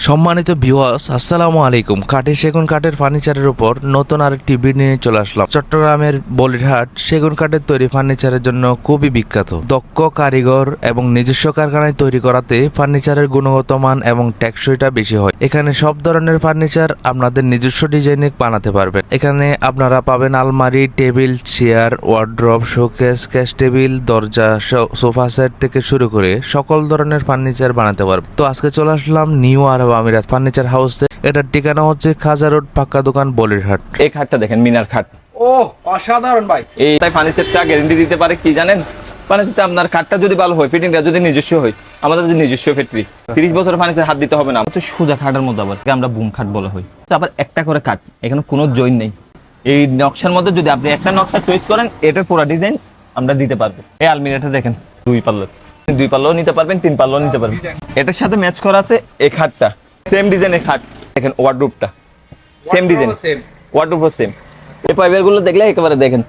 সম্মানিত ভিউয়ার্স, আসসালামু আলাইকুম। কাঠের সেগুন কাঠের ফার্নিচারের উপর নতুন আরেকটি ভিডিও নিয়ে চলে আসলাম। চট্টগ্রামের বলিরহাট সেগুন কাঠের তৈরি ফার্নিচারের জন্য খুবই বিখ্যাত। দক্ষ কারিগর এবং নিজস্ব কারখানায় তৈরি করাতে ফার্নিচারের গুণগত মান এবং টেকসইটা বেশি হয়। এখানে সব ধরনের ফার্নিচার আপনাদের নিজস্ব ডিজাইনে বানাতে পারবেন। এখানে আপনারা পাবেন আলমারি, table, chair, wardrobe, showcase, cash table, দরজা, সোফা সেট থেকে শুরু করে সকল ধরনের ফার্নিচার বানাতে পারবেন। তো আজকে চলে আসলাম নিউ আরব আমিরাত ফার্নিচার হাউসে। এটার ঠিকানা হচ্ছে খাজা রোড, পাক্কা দোকান, বলিরহাট। এই খাটটা দেখেন, মিনার খাট। ও অসাধারণ ভাই। এই তাই ফার্নিচারটা গ্যারান্টি দিতে পারে কি জানেন? ফার্নিচারটা আপনার খাটটা যদি ভালো হয়, ফিটিংটা যদি নিজস্ব হয়, আমাদের যদি নিজস্ব ফ্যাক্টরি 30 বছরের ফার্নিচার হাত দিতে হবে না। হচ্ছে সোজা খাটের মধ্যে আবার আমরা বুম খাট বলা হয়। আবার একটা করে কাট, এখানে কোনো জয়েন নেই। এই নকশার মধ্যে যদি আপনি একটা নকশা চয়েস করেন, এটার পুরো ডিজাইন আমরা দিতে পারবো। এই আলমিরাটা দেখেন, 2 পাল্লাও নিতে পারবেন, 3 পাল্লাও নিতে পারবেন। এটার সাথে ম্যাচ করা আছে এই খাটটা, সেম ডিজাইনের খাট। দেখেন ওয়ার্ডরোবটা সেম ডিজাইন, ওয়ার্ডরোবও সেম। এই পাইপের গুলো দেখলে একেবারে দেখেন,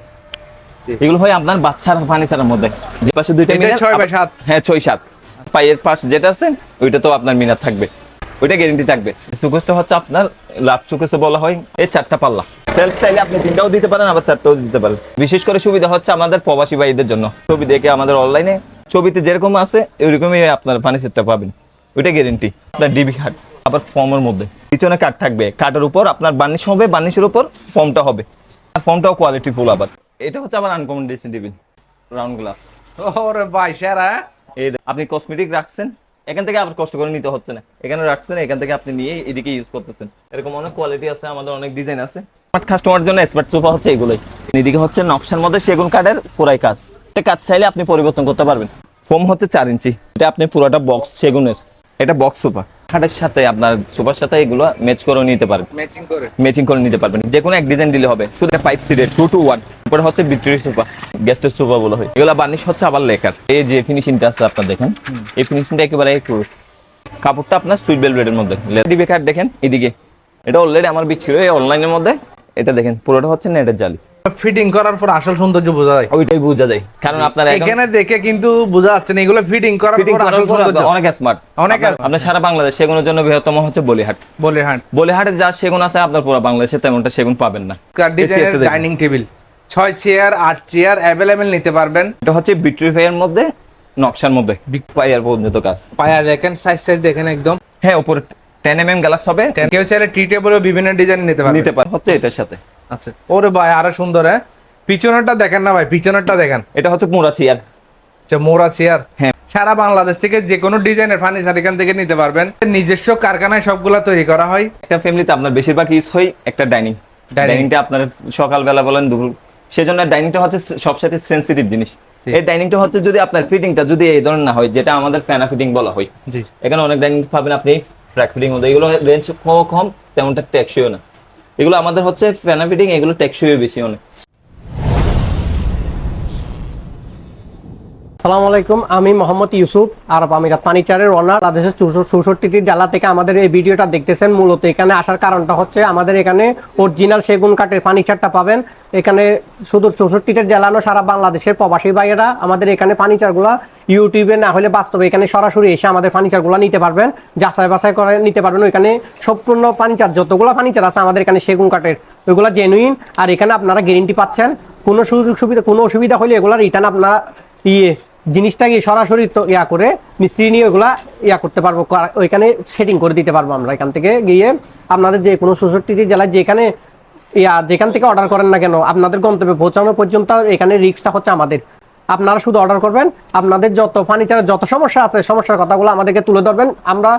এগুলো হয় আপনার বাচ্চার ফার্নিচারের মধ্যে। যে পাশে দুইটা মিনার, 6/7, হ্যাঁ 6/7 পায়ের পাশ যেটা আছে ওইটা তো আপনার মিনার থাকবে, ওইটা গ্যারান্টি থাকবে। সুকেসটা হচ্ছে আপনার লাভ সুকেস বলা হয়। এই 4টা পাল্লা সেলফ চাইলে আপনি 3টাও দিতে পারেন, আবার 4টাও দিতে পারেন। বিশেষ করে সুবিধা হচ্ছে আমাদের প্রবাসী ভাইদের জন্য। ছবি দেখে আমাদের অনলাইনে ছবিতে যেরকম আছে ওইরকমই আপনার ফার্নিচারটা পাবেন, ওইটা গ্যারান্টি। আপনার ডিবি খাট আবার ফর্মের মধ্যে, পিছনে কাঠ থাকবে, কাঠের উপর আপনার বার্নিশ হবে, বার্নিশের উপর ফর্মটা হবে, আর ফর্মটাও কোয়ালিটি ফুল। আবার এটা হচ্ছে আবার uncommon dressing table, round glass. ওরে ভাই সেরা। এই আপনি কসমেটিক রাখছেন, এখান থেকে আবার কষ্ট করে নিতে হচ্ছে না, এখানে রাখছেন, এখান থেকে আপনি নিয়ে এদিকে ইউজ করতেছেন। এরকম অনেক কোয়ালিটি আছে, আমাদের অনেক ডিজাইন আছে। আমার কাস্টমার জন্য এক্সপার্ট সোফা হচ্ছে এগুলোই। এদিকে হচ্ছে নকশার মধ্যে সেগুন কাঠের পুরাই কাজ। এটা কাজ চাইলে আপনি পরিবর্তন করতে পারবেন। ফোম হচ্ছে 4 ইঞ্চি, এটা আপনি পুরোটা বক্স সেগুনের, এটা বক্স সোফা। খাটের সাথে আপনার সোফার সাথে এগুলো ম্যাচ করে নিতে পারবেন, ম্যাচিং করে নিতে পারবেন। যে কোনো এক ডিজাইন দিলে হবে। শুধু পাইপ সিটের 2 to 1। উপরে হচ্ছে ভিক্টোরিয়া সোফা, গেস্টের সোফা বলা হয়। এগুলো বার্নিশ হচ্ছে আবার লেকার। এই যে ফিনিশিংটা আছে আপনার দেখেন, এই ফিনিশিংটা একেবারে একটু, কাপড়টা আপনার সুইট বেলভেটের মধ্যে। ডিবি কাঠ দেখেন এদিকে, এটা অলরেডি আমার বিক্রি হয় অনলাইনের মধ্যে। এটা দেখেন পুরোটা হচ্ছে নেটের জালি। ফিটিং করার পর আসল সৌন্দর্য বোঝা যায়, ওইটাই বোঝা যায়। কারণ আপনার এখানে দেখে কিন্তু বোঝা যাচ্ছে না, এগুলো ফিটিং করার পর আসল সৌন্দর্য। অনেক স্মার্ট, অনেক আপনার সারা বাংলাদেশ সেগুনের জন্য বৃহত্তম হচ্ছে বলিহাট। বলিহাটে যা সেগুন আছে আপনার পুরো বাংলাদেশে তেমনটা সেগুন পাবেন না। ডিজাইনের dining table 6 chair 8 chair available নিতে পারবেন। এটা হচ্ছে ভিক্টোরিয়ার মধ্যে, নকশার মধ্যে পায়ার পর্যন্ত কাজ। পায়া দেখেন, সাইজ দেখেন একদম। হ্যাঁ উপরে 10 mm গ্লাস হবে। কেউ চাইলে টি টেবিলও বিভিন্ন ডিজাইন নিতে পারবে হচ্ছে এটার সাথে। আচ্ছা ওরে ভাই আরো সুন্দর। হ্যাঁ পিছনেরটা দেখেন না ভাই, পিছনেরটা দেখেন। এটা হচ্ছে মোড়া চেয়ার। আচ্ছা মোড়া চেয়ার। হ্যাঁ সারা বাংলাদেশ থেকে যে কোনো ডিজাইনের ফার্নিচার এখান থেকে নিতে পারবেন। নিজস্ব কারখানায় সবগুলা তৈরি করা হয়। একটা ফ্যামিলিতে আপনার বেশিরভাগ ইউজ হয় একটা ডাইনিংটা আপনার সকালবেলা বলেন দুপুর, সেজন্য ডাইনিংটা হচ্ছে সবসাথে সেনসিটিভ জিনিস। এই ডাইনিংটা হচ্ছে যদি আপনার ফিটিংটা যদি এই ধরনের না হয়, যেটা আমাদের ফ্যানা ফিটিং বলা হয়, জি এখানে অনেক ডাইনিং পাবেন আপনি ফ্র্যাক ফিটিং মধ্যে। এগুলো রেঞ্জ কম, তেমনটা টেকসইও না। এগুলো আমাদের হচ্ছে ফ্যানা ফিটিং, এগুলো টেকসইও বেশি অনেক। আসসালামু আলাইকুম, আমি মোহাম্মদ ইউসুফ, আরব আমিরাত ফার্নিচারের ওনার। বাংলাদেশের 64টি জেলা থেকে আমাদের এই ভিডিওটা দেখতেছেন। মূলত এখানে আসার কারণটা হচ্ছে আমাদের এখানে অরিজিনাল সেগুন কাঠের ফার্নিচারটা পাবেন। এখানে শুধু 64টা জেলা নয়, সারা বাংলাদেশের প্রবাসী ভাইয়েরা আমাদের এখানে ফার্নিচারগুলো ইউটিউবে না হলে বাস্তবে এখানে সরাসরি এসে আমাদের ফার্নিচারগুলো নিতে পারবেন, যাচাই বাছাই করে নিতে পারবেন। ওইখানে সম্পূর্ণ ফার্নিচার যতগুলো ফার্নিচার আছে আমাদের এখানে সেগুন কাঠের, ওইগুলো জেনুইন। আর এখানে আপনারা গ্যারেন্টি পাচ্ছেন। কোনো সুযোগ সুবিধা, কোনো অসুবিধা হলে এগুলো রিটার্ন আপনারা জিনিসটাকে সরাসরি করে মিস্ত্রি নিয়ে ওগুলা করতে পারবো, ওইখানে সেটিং করে দিতে পারবো আমরা। এখান থেকে গিয়ে আপনাদের যে কোনো 64টি জেলায় যেখান থেকে অর্ডার করেন না কেন, আপনাদের গন্তব্যে পৌঁছানো পর্যন্ত এখানে রিস্কটা হচ্ছে আমাদের। আপনারা শুধু অর্ডার করবেন, আপনাদের যত ফার্নিচারের যত সমস্যা আছে সমস্যার কথাগুলো আমাদেরকে তুলে ধরবেন। আমরা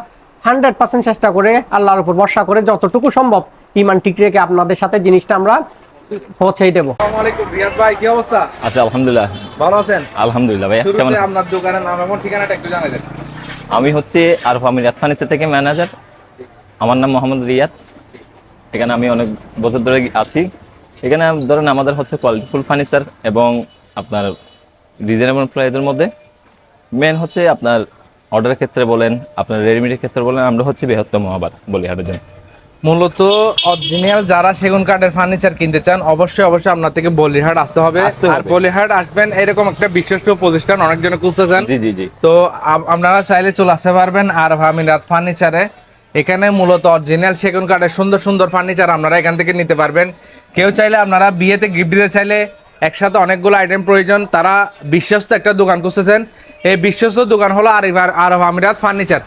100% চেষ্টা করে, আল্লাহর উপর ভরসা করে যতটুকু সম্ভব ইমান ঠিক রেখে আপনাদের সাথে জিনিসটা আমরা পৌঁছেই দেবো। আসসালামু আলাইকুম রিয়াদ ভাই, কি অবস্থা? আচ্ছা আলহামদুলিল্লাহ, ভালো আছেন? আলহামদুলিল্লাহ ভাই। কেমন আছেন? আপনার দোকানের নাম এবং ঠিকানাটা একটু জানাই দেন। আমি হচ্ছে আরব আমিরাত ফার্নিচার থেকে ম্যানেজার। আমার নাম মোহাম্মদ রিয়াদ। এখানে আমি অনেক বছর ধরে আছি। এখানে ধরেন আমাদের হচ্ছে কোয়ালিটিফুল ফার্নিচার এবং আপনার রিজনেবল প্রাইসের মধ্যে। মেন হচ্ছে আপনার অর্ডারের ক্ষেত্রে বলেন, আপনার রেডিমেডের ক্ষেত্রে বলেন, আমরা হচ্ছে বৃহত্তম আবার বলিহাটের জন্য। মূলত অরিজিনাল যারা সেগুন কাঠের ফার্নিচার কিনতে চান অবশ্যই আপনার থেকে বলিহাট আসতে হবে। আর বলিহাট আসবেন এরকম একটা বিশ্বস্ত প্রতিষ্ঠান, অনেকজনে খুঁজতেছেন। জি জি জি। তো আপনারা চাইলে চলে আসতে পারবেন আরব আমিরাত ফার্নিচারে। এখানে মূলত অরিজিনাল সেগুন কাঠের সুন্দর সুন্দর ফার্নিচার আপনারা এখান থেকে নিতে পারবেন। কেউ চাইলে আপনারা বিয়েতে গিফট দিতে চাইলে একসাথে অনেকগুলো আইটেম প্রয়োজন, তারা বিশ্বস্ত একটা দোকান খুঁজতেছেন। এই বিশ্বস্ত দোকান হলো আরব আমিরাত ফার্নিচার।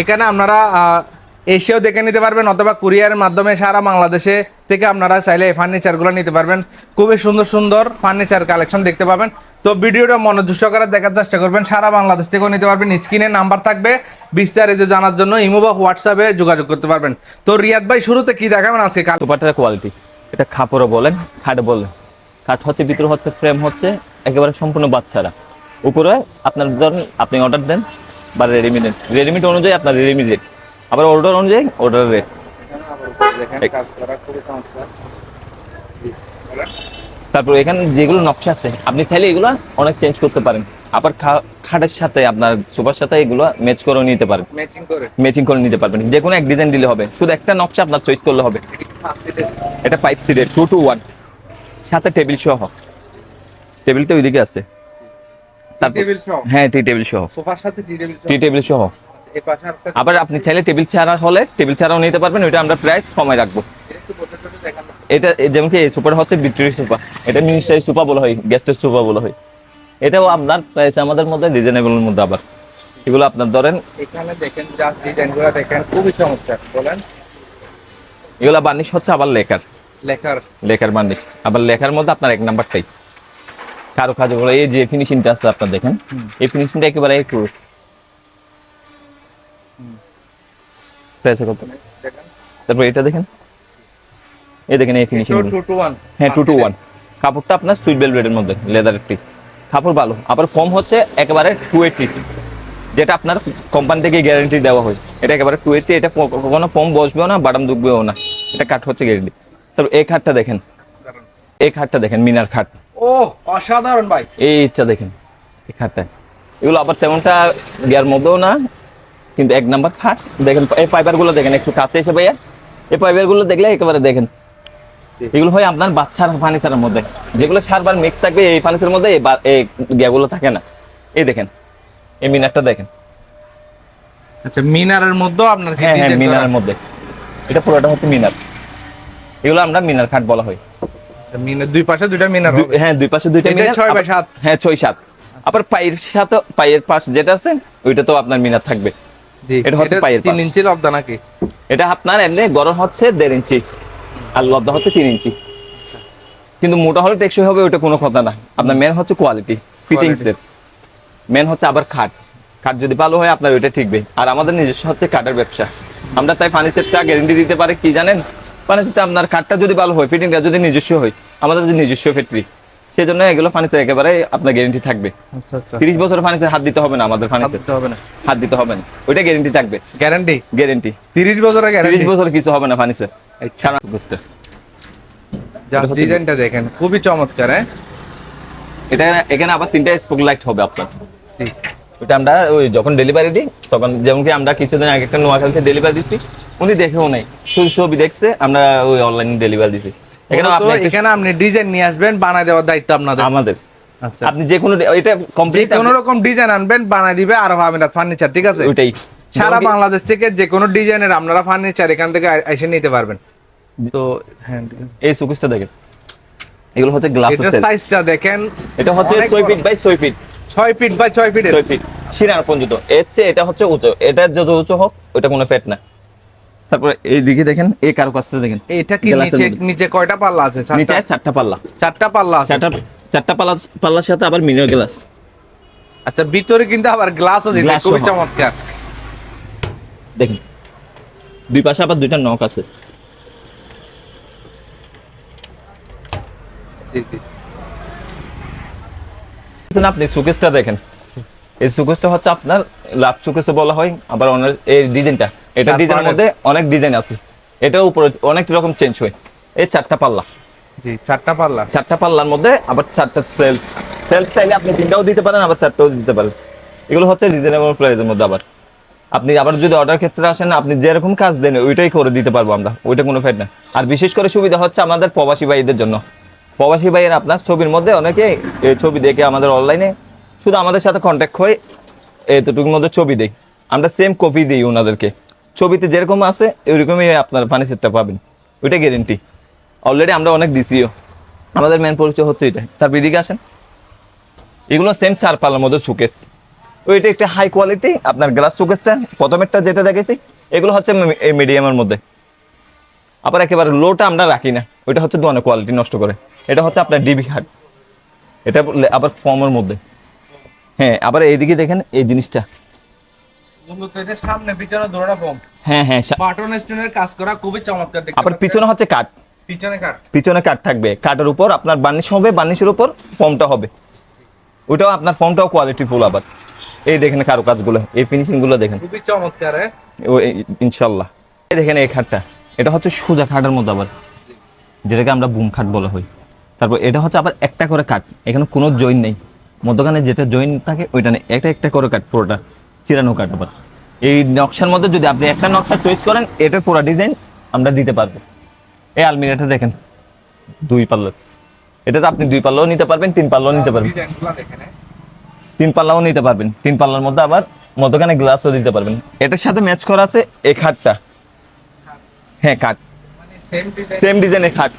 এখানে আপনারা এসেও দেখে নিতে পারবেন অথবা কুরিয়ারের মাধ্যমে সারা বাংলাদেশে থেকে আপনারা চাইলে এই ফার্নিচারগুলো নিতে পারবেন। খুবই সুন্দর সুন্দর ফার্নিচার কালেকশন দেখতে পাবেন। তো ভিডিওটা মনোযোগ সহকারে দেখার চেষ্টা করবেন, সারা বাংলাদেশ থেকেও নিতে পারবেন। স্ক্রিনে নাম্বার থাকবে, বিস্তারিত জানার জন্য ইমো বা হোয়াটসঅ্যাপে যোগাযোগ করতে পারবেন। তো রিয়াদ ভাই, শুরুতে কি দেখাবেন আজকে? সুপারটার কোয়ালিটি, এটা খাপড়ও বলেন, খাট বলেন। কাঠ হচ্ছে, ভিতরে হচ্ছে ফ্রেম হচ্ছে একেবারে সম্পূর্ণ বাচ্চারা। উপরে আপনার ধরেন আপনি অর্ডার দেন বা রেডিমেড অনুযায়ী আপনার রেডিমেড রেট, আবার অর্ডার অনুযায়ী অর্ডার রেট। তারপর এখানে যেগুলো নকশা আছে আপনি চাইলে এগুলো অনেক চেঞ্জ করতে পারেন। আবার খাটের সাথে আপনার সোফার সাথে এগুলো ম্যাচ করে নিতে পারেন, ম্যাচিং করে নিতে পারবেন। যে কোনো এক ডিজাইন দিলে হবে, শুধু একটা নকশা আপনার চয়েস করলে হবে। এটা 5 সিটের 2 to 1, সাথে টেবিল সহ। টেবিলটা ওইদিকে আছে। হ্যাঁ, টি টেবিল সহ, সোফার সাথে টি টেবিল সহ। আবার আপনি চাইলে টেবিল ছাড়া হলে টেবিল ছাড়াও নিতে পারবেন, ওইটা আমরা প্রাইস কমায় রাখবো। এটা যেমন কি এই সুপার হচ্ছে ভিক্টোরিয়া সোফা, এটা মিনিস্টারি সোফা বলা হয়, গেস্টের সোফা বলা হয়। এটাও আপনার প্রাইস আমাদের মধ্যে রিজনেবলের মধ্যে। আবার এগুলো আপনার ধরেন এখানে দেখেন, জাস্ট ডিজাইনগুলো দেখেন, খুবই চমৎকার। বলেন, এগুলো বার্নিশ হচ্ছে আবার লেখার বার্নিশ। আবার লেখার মধ্যে আপনার এক নাম্বারটাই কারো কাজ বলে। এই যে ফিনিশিংটা আছে আপনার দেখেন, এই ফিনিশিংটা একেবারে একটু তারপর এটা দেখেন, এই দেখেন এই ফিনিশিং। হ্যাঁ, 2 to 1। কাপড়টা আপনার সুইট ভেলভেটের মধ্যে, লেদারের টি কাপড় ভালো। আবার ফর্ম হচ্ছে একেবারে 280, যেটা আপনার কোম্পানি থেকে গ্যারান্টি দেওয়া হয়। এটা একেবারে 280, এটা কোনো ফর্ম বসবেও না, বাটাম দুববেও না, এটা কাঠ হচ্ছে গ্যারান্টি। তারপর এই খাটটা দেখেন, মিনার খাট। ও অসাধারণ ভাই, এই ইচ্ছা দেখেন এই খাটটা। এগুলো আবার তেমনটা গিয়ার মধ্যেও না, কিন্তু এক নাম্বার খাট। দেখেন এই ফাইবার গুলো দেখেন, একটু কাছে এসে ভাইয়া, এই ফাইবার গুলো দেখলে একেবারে দেখেন এগুলো হয় আপনার বাচ্চার ফার্নিচারের মধ্যে, যেগুলো সারবার মিক্স থাকবে এই ফার্নিচারের মধ্যে, এই গিয়াগুলো থাকে না। এই দেখেন এই মিনারটা দেখেন। আচ্ছা, মিনারের মধ্যে আপনার হ্যাঁ, মিনারের মধ্যে, এটা পুরোটা হচ্ছে মিনার। এগুলো আমরা মিনার খাট বলা হয়। মিনার দুই পাশে দুইটা মিনার হবে। হ্যাঁ, দুই পাশে দুইটা মিনার, 6 বাই 7। হ্যাঁ, 6-7। আবার পায়ের পাশ যেটা আছে ওইটা তো আপনার মিনার থাকবে। জি, এটা হচ্ছে পায়ের 3 ইঞ্চি লব্ধা নাকি? এটা আপনার এমনি গড়ন হচ্ছে 1.5 ইঞ্চি আর লব্ধা হচ্ছে 3 ইঞ্চি। কিন্তু মোটা হলে টেকসই হবে, ওটা কোনো কথা না। আপনার মেন হচ্ছে কোয়ালিটি, ফিটিংস এর মেন হচ্ছে। আবার খাট যদি ভালো হয় আপনার ওইটা ঠিকবে। আর আমাদের নিজস্ব হচ্ছে কাঠের ব্যবসা, আমরা তাই ফার্নিচারটা গ্যারেন্টি দিতে পারি কি জানেন? ফার্নিচারটা আপনার কাঠটা যদি ভালো হয়, ফিটিংটা যদি নিজস্ব হয়, আমাদের যে নিজস্ব ফ্যাক্টরি, সেই জন্য এগুলো ফার্নিচার একেবারে আপনার গ্যারেন্টি থাকবে। আচ্ছা আচ্ছা, 30 বছরের ফার্নিচার হাত দিতে হবে না, আমাদের ফার্নিচার হাত দিতে হবে না, ওইটা গ্যারেন্টি থাকবে। গ্যারান্টি 30 বছরের গ্যারান্টি, 30 বছর কিছু হবে না ফার্নিচার। সারা বুঝতে জাস্ট ডিজাইনটা দেখেন, খুবই চমৎকার। হ্যাঁ, এটা এখানে আবার 3টা স্পোক লাইট হবে আপনার। জি, ওটা আমরা ওই যখন ডেলিভারি দিই তখন, যেমন কি আমরা কিছুদিন আগে একটা নোয়াখালী থেকে ডেলিভারি দিছি, উনি দেখেও নাই, ছবি দেখছে, আমরা ওই অনলাইনে ডেলিভারি দিছি। এখানে আপনি ডিজাইন নিয়ে আসবেন, বানায় দেওয়ার দায়িত্ব আপনাদের, আমাদের। আচ্ছা, আপনি যে কোনো এটা কমপ্লিট কোন রকম ডিজাইন আনবেন, বানায় দিবে আরব আমিরাত ফার্নিচার, ঠিক আছে? ওইটাই সারা বাংলাদেশ থেকে যে কোনো ডিজাইনের আপনারা ফার্নিচার এখান থেকে এসে নিতে পারবেন। তো হ্যাঁ, এই সুকেসটা দেখেন, এগুলো হচ্ছে গ্লাস এটা সাইজটা দেখেন, এটা হচ্ছে 6 feet by 6 feet, 6 feet by 6 feet, 6 feet সিনার পর্যন্ত। এর চেয়ে এটা হচ্ছে উঁচু, এটা যত উঁচু হোক ওটা কোনো ফ্যাট না। তারপরে এই দিকে দেখেন, এই কারুকাজটা দেখেন। এটা কি নিচে কয়টা পাল্লা আছে? নিচে 4টা পাল্লা, 4টা পাল্লা আছে। 4টা পাল্লার সাথে আবার মিনার গ্লাস। আচ্ছা, ভিতরে কিন্তু আবার গ্লাসও দিয়েছে, খুবই চমৎকার। দেখেন দুই পাশে আবার 2টা নক আছে। জি জি, আপনি সুকেসটা দেখেন, এই সুকেসটা হচ্ছে আপনার লাভ সুকেস বলা হয়। আবার এই ডিজাইনটা, এটা ডিজাইনের মধ্যে অনেক ডিজাইন আছে, এটার উপরে অনেক রকম চেঞ্জ হয়। এই 4টা পাল্লা, জি 4টা পাল্লা, 4টা পাল্লার মধ্যে আবার 4টা সেলফ চাইলে আপনি 3টাও দিতে পারেন, আবার 4টাও দিতে পারেন। এগুলো হচ্ছে রিজনেবল প্রাইসের মধ্যে। আবার আপনি আবার যদি অর্ডার ক্ষেত্রে আসেন, আপনি যেরকম কাজ দেন ওইটাই করে দিতে পারবো আমরা, ওইটা কোনো ফেট না। আর বিশেষ করে সুবিধা হচ্ছে আমাদের প্রবাসী ভাইদের জন্য। প্রবাসী ভাইয়ের আপনার ছবির মধ্যে অনেকে এই ছবি দেখে আমাদের অনলাইনে শুধু আমাদের সাথে কন্ট্যাক্ট হয়ে এতটুকুর মধ্যে ছবি দেই, আমরা সেম কপি দিই ওনাদেরকে। ছবিতে যেরকম আছে ওইরকমই আপনার ফার্নিচারটা পাবেন, ওইটা গ্যারেন্টি। অলরেডি আমরা অনেক দিছিও, আমাদের মেন পরিচয় হচ্ছে এটা। তারপর এদিকে আসেন, এগুলো সেম 4 পাল্লার মধ্যে শোকেস। ওইটা একটা হাই কোয়ালিটি আপনার গ্লাস শোকেসটা, প্রথমেরটা যেটা দেখেছি এগুলো হচ্ছে মিডিয়ামের মধ্যে। আবার একেবারে লোটা আমরা রাখি না, ওইটা হচ্ছে দোকানের কোয়ালিটি নষ্ট করে। এটা হচ্ছে আপনার ডিবি খাট, এটা আবার ফর্মের মধ্যে। হ্যাঁ, আবার এইদিকে দেখেন এই জিনিসটা, মূলত এটা সামনে পিছনে দুটোটা বম, হ্যাঁ হ্যাঁ, বাটন স্টোনের কাজ করা খুবই চমৎকার দেখতে। আবার পিছনে হচ্ছে কাঠ, পিছনে কাট, পিছনে কাঠ থাকবে, কাঠের উপর আপনার বার্নিশ হবে, বার্নিশের উপর ফর্মটা হবে, ওইটাও আপনার ফর্মটাও কোয়ালিটি ফুল। আবার এই দেখেন কারো কাজগুলো, এই ফিনিশিং গুলো দেখেন, খুবই চমৎকার। ইনশাল্লাহ। এই দেখেন এই খাটটা, এটা হচ্ছে সোজা খাটের মধ্যে আবার, যেটাকে আমরা বুম খাট বলা হয়। তারপর এটা হচ্ছে আবার একটা করে কাঠ, এখানে কোনো জয়েন নেই, মধ্যখানে যেটা জয়েন থাকে ওইটা নেই, একটা একটা করে কাঠ, পুরোটা চিরানো কাঠ। আবার এই নকশার মধ্যে যদি আপনি একটা নকশা চয়েস করেন, এটার পুরো ডিজাইন আমরা দিতে পারবো। এই আলমিরাটা দেখেন 2 পাল্লার, এটা তো আপনি 2 পাল্লাও নিতে পারবেন, 3 পাল্লাও নিতে পারবেন, 3 পাল্লাও নিতে পারবেন। 3 পাল্লার মধ্যে আবার মধ্যখানে গ্লাসও দিতে পারবেন। এটার সাথে ম্যাচ করা আছে এই খাটটা, হ্যাঁ কাঠ, সেম ডিজাইনের খাট।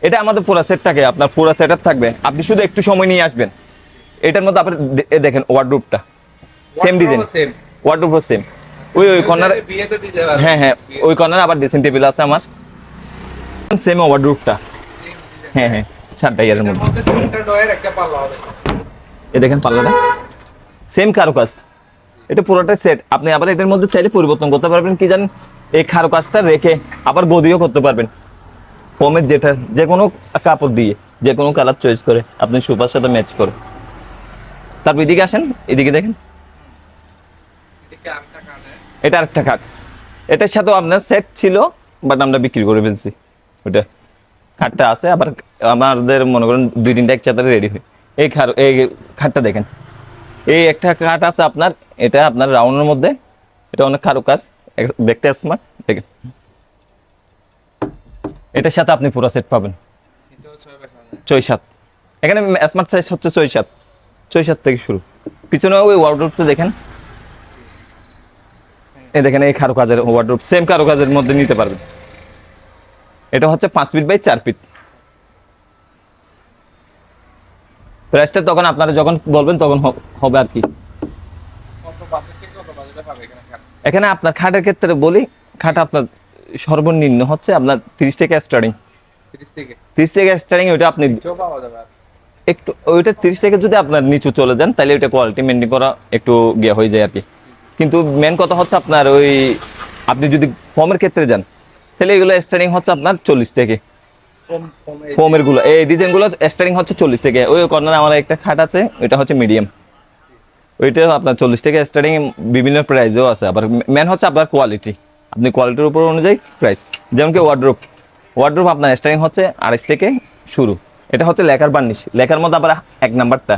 এটা আমাদের পুরো সেটটাকে আপনার পুরো সেটআপ থাকবে, আপনি শুধু একটু সময় নিয়ে আসবেন। এটার মধ্যে আপনি দেখেন ওয়ার্ডরোবটা সেম ডিজাইন, ওয়ার্ডরোবও সেম। ওই কর্নারে, হ্যাঁ হ্যাঁ, ওই কর্নারে আবার ড্রেসিং টেবিল আছে আমার, সেম ওয়ার্ডরোবটা। হ্যাঁ হ্যাঁ, 4টা ইয়ারের মধ্যে। এই দেখেন পাল্লাটা সেম কারুকাজ, এটা পুরোটা সেট। আপনি আবার এটার মধ্যে চাইলে পরিবর্তন করতে পারবেন, কি জানেন, এই কারুকাজটা রেখে আবার গদিও করতে পারবেন ফোমের, যেটা যে কোনো কাপড় দিয়ে যে কোনো কালার চয়েস করে আপনি সোফার সাথে ম্যাচ করে। তারপর এদিকে আসেন, এদিকে দেখেন, এটা আরেকটা খাট। এটার সাথেও আপনার সেট ছিল, বাট আমরা বিক্রি করে ফেলছি। ওটা খাটটা আছে, আবার আমাদের মনে করেন 2-3টা একসাথে রেডি হয়। এই খাটটা দেখেন, এই একটা খাট আছে আপনার, এটা আপনার রাউন্ডের মধ্যে, এটা অনেক কারুকাজ, দেখতে স্মার্ট দেখেন। এটার সাথে আপনি পুরো সেট পাবেন 6-7, এখানে স্মার্ট সাইজ হচ্ছে 6-7 থেকে শুরু। পিছনে ওই ওয়ার্ডরোবটা দেখেন, এই দেখেন এই কারুকাজের ওয়ার্ডরোব, সেম কারুকাজের মধ্যে নিতে পারবেন। এটা হচ্ছে 5 ফিট বাই 4 ফিট। প্রাইসটা তখন আপনারা যখন বলবেন তখন হবে আর কি। এখানে আপনার খাটের ক্ষেত্রে বলি, খাট আপনার সর্বনিম্ন হচ্ছে আপনার 30 টাকা স্টার্টিং, 30 টাকা স্টার্টিং। ওইটা আপনি একটু, ওইটা 30 টাকা যদি আপনার নিচু চলে যান, তাহলে ওইটা কোয়ালিটি মেনটেন করা একটু গিয়ে হয়ে যায় আর কি। কিন্তু মেন কথা হচ্ছে আপনার ওই, আপনি যদি ফর্মের ক্ষেত্রে যান, তাহলে এগুলো স্টার্টিং হচ্ছে আপনার 40 থেকে, ফোমের গুলো এই ডিজাইন গুলো স্টার্টিং হচ্ছে 40 থেকে। ওই কর্নারে আমার একটা খাট আছে, ওইটা হচ্ছে মিডিয়াম, ওইটা আপনার 40 থেকে স্টার্টিং, বিভিন্ন প্রাইসেও আছে। আবার মেন হচ্ছে আপনার কোয়ালিটি, আপনি কোয়ালিটির উপর অনুযায়ী প্রাইস। যেমন কি ওয়ার্ডরোব আপনার স্টার্টিং হচ্ছে 28 থেকে শুরু। এটা হচ্ছে লেখার বার্নিশ, লেখার মধ্যে আবার 1 নাম্বারটা,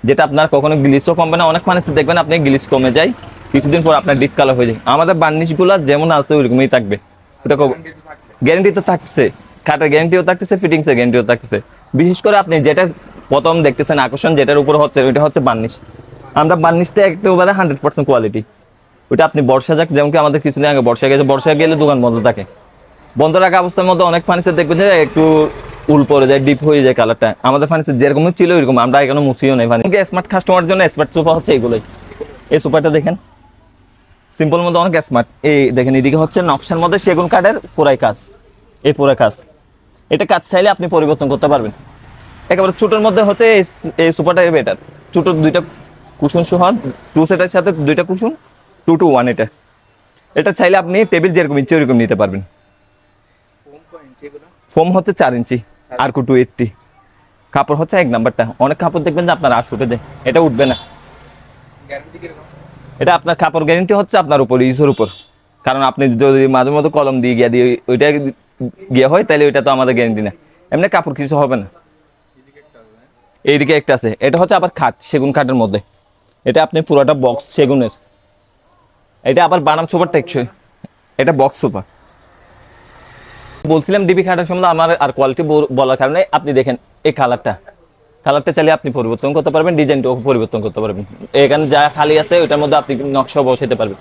যেটা আপনার কখনো গ্লিসও কমবে না। অনেক ফার্নিচার দেখবেন আপনি গ্লিস কমে যায়, কিছুদিন পর আপনার ডিপ কালার হয়ে যায়। আমাদের বার্নিশগুলো যেমন আছে ওইরকমই থাকবে, ওটা গ্যারেন্টি তো থাকছে, কাঠের গ্যারেন্টিও থাকতেছে, ফিটিংসের গ্যারেন্টিও থাকতেছে। বিশেষ করে আপনি যেটা প্রথম দেখতেছেন আকর্ষণ, যেটার উপর হচ্ছে ওইটা হচ্ছে বার্নিশ। আমরা বার্নিশটা একেবারে 100% কোয়ালিটি। ওইটা আপনি বর্ষা যাক, যেমন কি আমাদের কিছুদিন আগে বর্ষা গেছে, বর্ষা গেলে দোকান বন্ধ থাকে, বন্ধ রাখা অবস্থার মধ্যে অনেক ফার্নিচার দেখবেন যে একটু উল পরে যায়, ডিপ হয়ে যায় কালারটা। আমাদের ফার্নিচার যেরকম ছিল ওইরকম, আমরা এখনো মুছিও নেই। স্মার্ট কাস্টমার জন্য স্মার্ট সোফা হচ্ছে এইগুলোই। এই সোফাটা দেখেন সিম্পল মধ্যে অনেক স্মার্ট। এই দেখেন এদিকে হচ্ছে নকশার মধ্যে সেগুন কাঠের পুরাই কাজ, এই পুরো কাজ। এটা কাজ চাইলে আপনি পরিবর্তন করতে পারবেন। একেবারে ছোটোর মধ্যে হচ্ছে এই সোফাটা বেটার। ছোটোর 2টা কুশন সহ, 2 সেটের সাথে 2টা কুশন, 2 to 1। এটা চাইলে আপনি টেবিল যেরকম ইচ্ছে ওরকম নিতে পারবেন। ফোম হচ্ছে 4 ইঞ্চি, আর 280। কাপড় হচ্ছে 1 নাম্বারটা। অনেক কাপড় দেখবেন যে আপনার 8 উঠে দেয়, এটা উঠবে না। এটা আপনার কাপড় গ্যারেন্টি হচ্ছে আপনার উপর, ইউজের উপর। কারণ আপনি যদি মাঝে মধ্যে কলম দিয়ে গিয়ে দিয়ে ওইটা গিয়ে হয়, তাহলে ওইটা তো আমাদের গ্যারেন্টি না। এমনি কাপড় কিছু হবে না। এইদিকে একটা আছে, এটা হচ্ছে আবার খাট, সেগুন কাঠের মধ্যে। এটা আপনি পুরোটা বক্স সেগুনের। এটা আবার বানাম সোফার টেকসই, এটা বক্স সোফা। বলছিলাম ডিবি খাটের সম্বন্ধে আমার আর কোয়ালিটি বলার কারণে, আপনি দেখেন এই কালারটা চাইলে আপনি পরিবর্তন করতে পারবেন, ডিজাইনটাও পরিবর্তন করতে পারবেন। এখানে যা খালি আছে ওইটার মধ্যে আপনি নকশা বসাইতে পারবেন।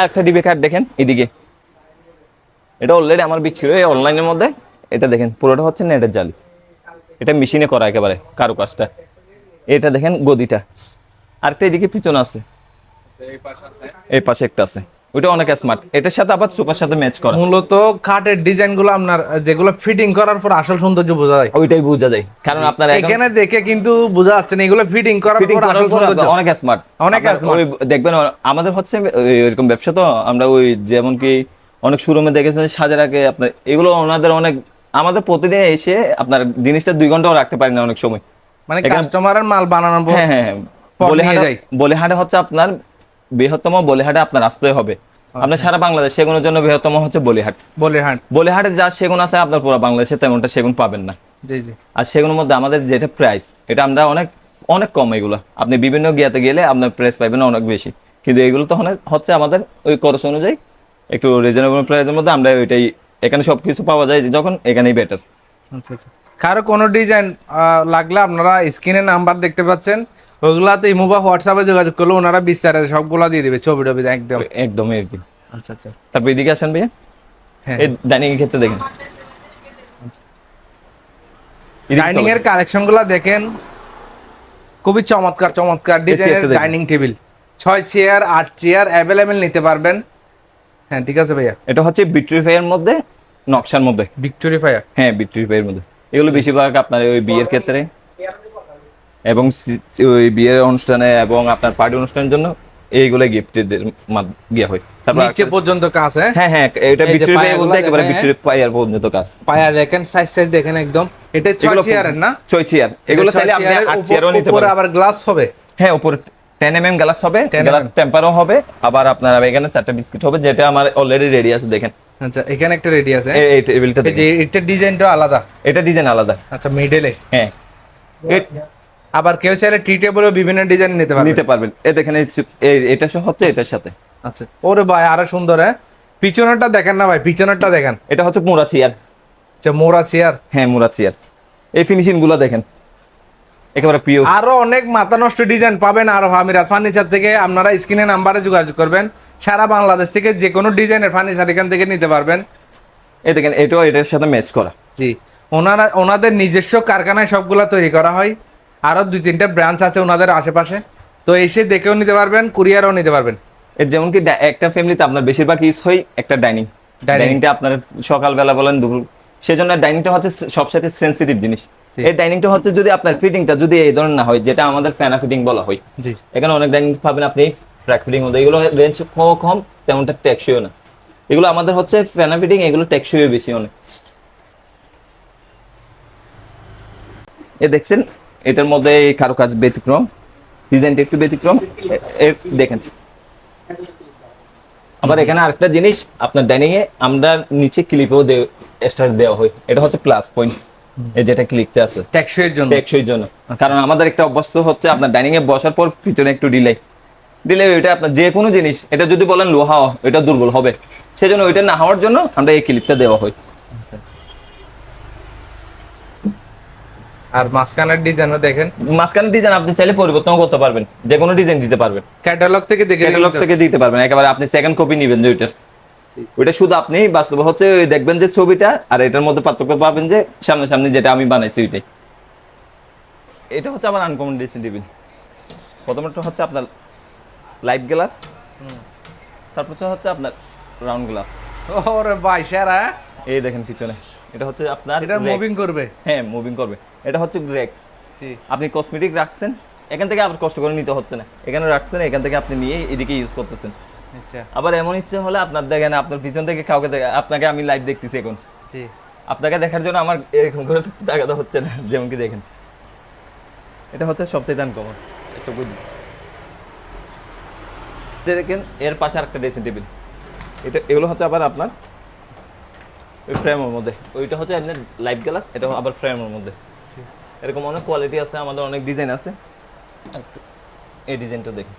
একটা ডিবি কার্ড দেখেন এদিকে, এটা অলরেডি আমার বিক্রি হয় অনলাইনের মধ্যে। এটা দেখেন পুরোটা হচ্ছে নেটের জালি, এটা মেশিনে করা একেবারে কারো কাজটা। এটা দেখেন গদিটা, আরেকটা এদিকে পিছনে আছে, এই পাশে একটা আছে, ওইটা অনেক স্মার্ট। এটার সাথে আবার সোফার সাথে ম্যাচ করা। মূলত খাটের ডিজাইন গুলো আপনার যেগুলো ফিটিং করার পর আসল সৌন্দর্য বোঝা যায়, ওইটাই বোঝা যায়, কারণ আপনার এখানে দেখে কিন্তু বোঝা যাচ্ছে না এগুলো ফিটিং করার পর আসল সৌন্দর্য অনেক স্মার্ট, অনেক smart। ওই দেখবেন আমাদের হচ্ছে এরকম ব্যবসা তো, আমরা ওই যেমন কি অনেক শোরুমে দেখেছেন সাজার আগে আপনার এগুলো ওনাদের অনেক, আমাদের প্রতিদিন এসে আপনার জিনিসটা 2 ঘন্টাও রাখতে পারি না অনেক সময়। মানে কাস্টমারের মাল বানানোর পর হ্যাঁ হ্যাঁ হ্যাঁ, পর নিয়ে বলিহাটে যাই। বলিহাটে হচ্ছে আপনার বৃহত্তম, বলিহাটে আপনার আসতে হবে। আপনার সারা বাংলাদেশ সেগুনের জন্য বৃহত্তম হচ্ছে বলিহাট। বলে হ্যাঁ, বলিহাটে যা সেগুন আছে আপনার পুরো বাংলাদেশে তেমনটা সেগুন পাবেন না। জি জি। আর সেগুলোর মধ্যে আমাদের যেটা প্রাইস, এটা আমরা অনেক অনেক কম। এগুলো আপনি বিভিন্ন গিয়াতে গেলে আপনার প্রাইস পাবেন অনেক বেশি, কিন্তু এগুলো তো হচ্ছে আমাদের ওই খরচ অনুযায়ী একটু রিজনেবল প্রাইসের মধ্যে আমরা ওইটাই, এখানে সবকিছু পাওয়া যায় যখন, এখানেই বেটার। আচ্ছা আচ্ছা। কারো কোনো ডিজাইন লাগলে আপনারা স্ক্রিনে নাম্বার দেখতে পাচ্ছেন, ওগুলাতে ইমো বা হোয়াটসঅ্যাপে যোগাযোগ করলে ওনারা বিস্তারিত সবগুলা দিয়ে দিবে, ছবি টবি একদম। একদমই আর কি। আচ্ছা আচ্ছা। তারপর এদিকে আসেন ভাইয়া, হ্যাঁ, এই ডাইনিং এর ক্ষেত্রে দেখেন, এদিকে ডাইনিং চলেন। এর কালেকশন গুলা দেখেন, খুবই চমৎকার চমৎকার ডিজাইনের চেয়ারটা দেখেন। Dining table, 6 chair 8 chair available নিতে পারবেন। হ্যাঁ ঠিক আছে ভাইয়া। এটা হচ্ছে ভিক্টোরিয়ার মধ্যে, নকশার মধ্যে। Victory fire. হ্যাঁ ভিক্টোরিয়ার মধ্যে এগুলো বেশিরভাগ আপনার ওই বিয়ের ক্ষেত্রে এবং ওই বিয়ের অনুষ্ঠানে এবং আপনার পার্টি অনুষ্ঠানের জন্য এইগুলো গিফটের গিয়া হয়। তারপর নিচে পর্যন্ত কাজ, হ্যাঁ হ্যাঁ হ্যাঁ, এটা এই যে ভিক্টোরিয়া পায়াগুলো বলতে একেবারে দেখেন, ভিক্টোরিয়া পায়ার পর্যন্ত কাজ। পায়া দেখেন, সাইজ দেখেন একদম। এটা 6 এগুলো চেয়ারের না? 6 চেয়ার, এগুলো চাইলে আপনি 8 চেয়ারও নিতে উপরে পারেন। আবার গ্লাস হবে। হ্যাঁ উপরে 10 mm গ্লাস হবে, 10 গ্লাস টেম্পারও হবে। আবার আপনার এখানে 4টা বিস্কিট হবে, যেটা আমার অলরেডি রেডি আছে দেখেন। আচ্ছা, এখানে একটা রেডি আছে। এই টেবিলটা এই যে দেখেন, এটা ডিজাইনটা আলাদা। এটা ডিজাইন আলাদা। আচ্ছা, মিডলে। হ্যাঁ আবার কেউ চাইলে টি টেবিলও বিভিন্ন ডিজাইন নিতে পারবে। নিতে পারবেন। এই দেখেন এটা সহ হচ্ছে এটার সাথে। আচ্ছা, ওরে ভাই আরো সুন্দর। হ্যাঁ, পিছনেরটা দেখেন না ভাই, পিছনেরটা দেখেন। এটা হচ্ছে মোড়া চেয়ার। আচ্ছা, মোড়া চেয়ার। হ্যাঁ মোড়া চেয়ার, এই ফিনিশিং গুলো দেখেন একেবারে পিওর। আরো অনেক মাথা নষ্ট ডিজাইন পাবেন আরো আমিরাত ফার্নিচার থেকে। আপনারা স্ক্রিনে নাম্বারে যোগাযোগ করবেন, সারা বাংলাদেশ থেকে যে কোনো ডিজাইনের ফার্নিচার এখান থেকে নিতে পারবেন। এই দেখেন এটাও এটার সাথে ম্যাচ করা। জি, ওনাদের নিজস্ব কারখানায় সবগুলা তৈরি করা হয়। আরো 2-3টা ব্রাঞ্চ আছে ওনাদের আশেপাশে, তো এসে দেখেও নিতে পারবেন, কুরিয়ারও নিতে পারবেন। এর যেমন কি একটা ফ্যামিলিতে আপনার বেশিরভাগ ইউজ হয় একটা ডাইনিংটা আপনার সকালবেলা বলেন দুপুর, সেজন্য ডাইনিংটা হচ্ছে সবসাথে সেন্সিটিভ জিনিস। এই ডাইনিংটা হচ্ছে যদি আপনার ফিটিংটা যদি এই ধরনের না হয়, যেটা আমাদের ফ্যানা ফিটিং বলা হয়, জি, এখানে অনেক ডাইনিং পাবেন আপনি ট্র্যাক ফিটিং মধ্যে, এগুলো রেঞ্জ কম, তেমনটা টেকসইও না। এগুলো আমাদের হচ্ছে ফ্যানা ফিটিং, এগুলো টেকসইও বেশি অনেক। এ দেখছেন এটার মধ্যে কারুকাজ ব্যতিক্রম, ডিজাইনটা একটু ব্যতিক্রম। দেখেন আবার এখানে আরেকটা জিনিস, আপনার ডাইনিং এ আমরা নিচে ক্লিপও স্টার দেওয়া হয়, এটা হচ্ছে প্লাস পয়েন্ট, এই যেটা ক্লিকতে আছে টেকসইয়ের জন্য। টেকসইর জন্য। কারণ আমাদের একটা অভ্যাস হচ্ছে আপনার ডাইনিং এ বসার পর পিছনে একটু দিলে ওইটা আপনার যে কোনো জিনিস, এটা যদি বলেন লোহা এটা দুর্বল হবে, সেজন্য ওইটা না হওয়ার জন্য আমরা এই ক্লিপটা দেওয়া হয়। আর মাঝখানের ডিজাইনও দেখেন, মাঝখানে ডিজাইন আপনি চাইলে পরিবর্তন করতে পারবেন, যে কোনো ডিজাইন দিতে পারবেন, ক্যাটালগ থেকে দেখে ক্যাটালগ থেকে দিতে পারবেন। একেবারে আপনি সেকেন্ড কপি নেবেন যে ওইটা শুধু আপনি বাস্তব হচ্ছে ওই দেখবেন যে ছবিটা আর এটার মধ্যে পার্থক্য পাবেন যে সামনে যেটা আমি বানাইছি ওইটাই। এটা হচ্ছে আমার আনকমন ড্রেসিং টেবিল। প্রথমত হচ্ছে আপনার লাইট গ্লাস, তারপর হচ্ছে আপনার রাউন্ড গ্লাস। ওরে ভাই সেরা। এই দেখেন পিছনে এটা হচ্ছে আপনার এটা rack। মুভিং করবে। হ্যাঁ মুভিং করবে। এটা হচ্ছে রেক। জি, আপনি কসমেটিক রাখছেন, এখান থেকে আবার কষ্ট করে নিতে হচ্ছে না, এখানে রাখছেন, এখান থেকে আপনি নিয়ে এদিকে ইউজ করতেছেন। আচ্ছা, আবার এমন ইচ্ছে হলে আপনার দেখেন আপনার পিছন থেকে কাউকে আপনাকে আমি লাইভ দেখতেছি এখন, জি, আপনাকে দেখার জন্য আমার এরকম করে তাকাতে হচ্ছে না। যেমন কি দেখেন এটা হচ্ছে সবচেয়ে আনকমন। দেখেন এর পাশে আরেকটা ড্রেসিং টেবিল, এগুলো হচ্ছে আবার আপনার ওই ফ্রেমের মধ্যে, ওইটা হচ্ছে আপনার লাইট গ্লাস, এটা আবার ফ্রেমের মধ্যে। এরকম অনেক কোয়ালিটি আছে, আমাদের অনেক ডিজাইন আছে। এই ডিজাইনটা দেখেন,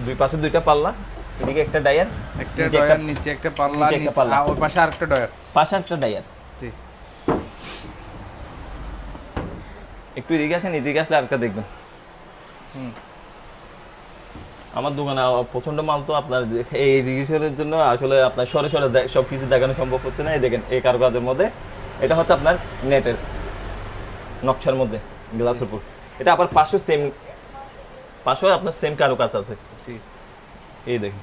দুই পাশে দুইটা পাল্লা, এদিকে একটা ডায়ার, একটা ডয়ার, নিচে একটা পাল্লা, নিচে একটা পাল্লা। আর ওর পাশে আরেকটা ডয়ার। পাশে একটা ডায়ার। জি, একটু এদিকে আসেন, এদিকে আসলে আরেকটা দেখবেন। আমার দোকানে প্রচন্ড মাল তো আপনার এই জিনিসের জন্য আসলে আপনার সরে সরে সব কিছু দেখানো সম্ভব হচ্ছে না। এই দেখেন এই কারুকাজের মধ্যে এটা হচ্ছে আপনার নেটের নকশার মধ্যে গ্লাসের উপর। এটা আবার পাশেও আপনার সেম কারুকাজ আছে। জি, এই দেখেন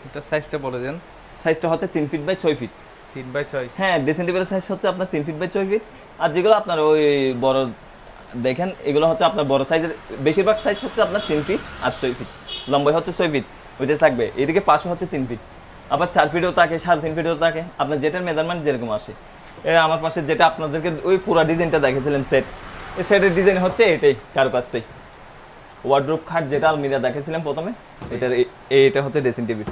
এটা সাইজটা বলে দেন। সাইজটা হচ্ছে 3 ফিট বাই 6 ফিট। 3x6। হ্যাঁ, ড্রেসিং টেবিলের সাইজ হচ্ছে আপনার 3 ফিট বাই 6 ফিট। আর যেগুলো আপনার ওই বড় দেখেন এগুলো হচ্ছে আপনার বড় সাইজের, বেশিরভাগ সাইজ হচ্ছে আপনার 3 ফিট আর 6 ফিট, লম্বাই হচ্ছে 6 ফিট ওইটা থাকবে। এদিকে পাশে হচ্ছে 3 ফিট, আবার 4 ফিটও থাকে, 3.5 ফিটও থাকে, আপনার যেটার মেজারমেন্ট যেরকম আসে। আমার পাশে যেটা আপনাদেরকে ওই পুরো ডিজাইনটা দেখেছিলাম সেট, এই সেটের ডিজাইন হচ্ছে এটাই কারুকাজটাই। ওয়ার্ড্রোব খাট যেটা আলমিরা দেখেছিলাম প্রথমে, এটার এটা হচ্ছে ড্রেসিং টেবিল।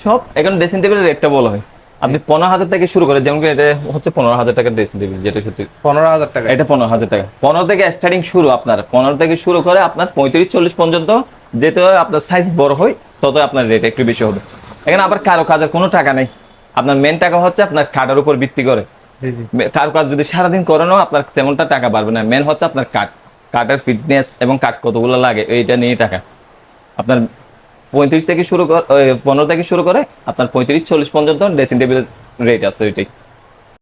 সব এখন ড্রেসিং টেবিলের রেটটা বলা হয় আপনি 15,000 থেকে শুরু করে, যেমন এটা হচ্ছে 15,000 টাকার ড্রেসিং টেবিল, যেটা সত্যি 15,000 টাকা। এটা 15,000 টাকা। 15 থেকে স্টার্টিং শুরু, আপনার 15 থেকে শুরু করে আপনার 35-40 পর্যন্ত। যেতে আপনার সাইজ বড় হয় তত আপনার রেট একটু বেশি হবে। এখানে আবার কারো কাজের কোনো টাকা নেই, আপনার মেন টাকা হচ্ছে আপনার কাঠের উপর ভিত্তি করে। জি জি। কারো কাজ যদি সারাদিন করানো আপনার তেমনটা টাকা বাড়বে না, মেন হচ্ছে আপনার কাঠের ফিটনেস এবং কাঠ কতগুলো লাগে এইটা নিয়ে টাকা। আপনার 35 থেকে শুরু করে 15 থেকে শুরু করে আপনার 35-40 পর্যন্ত ড্রেসিং টেবিলের রেট আছে ওইটাই।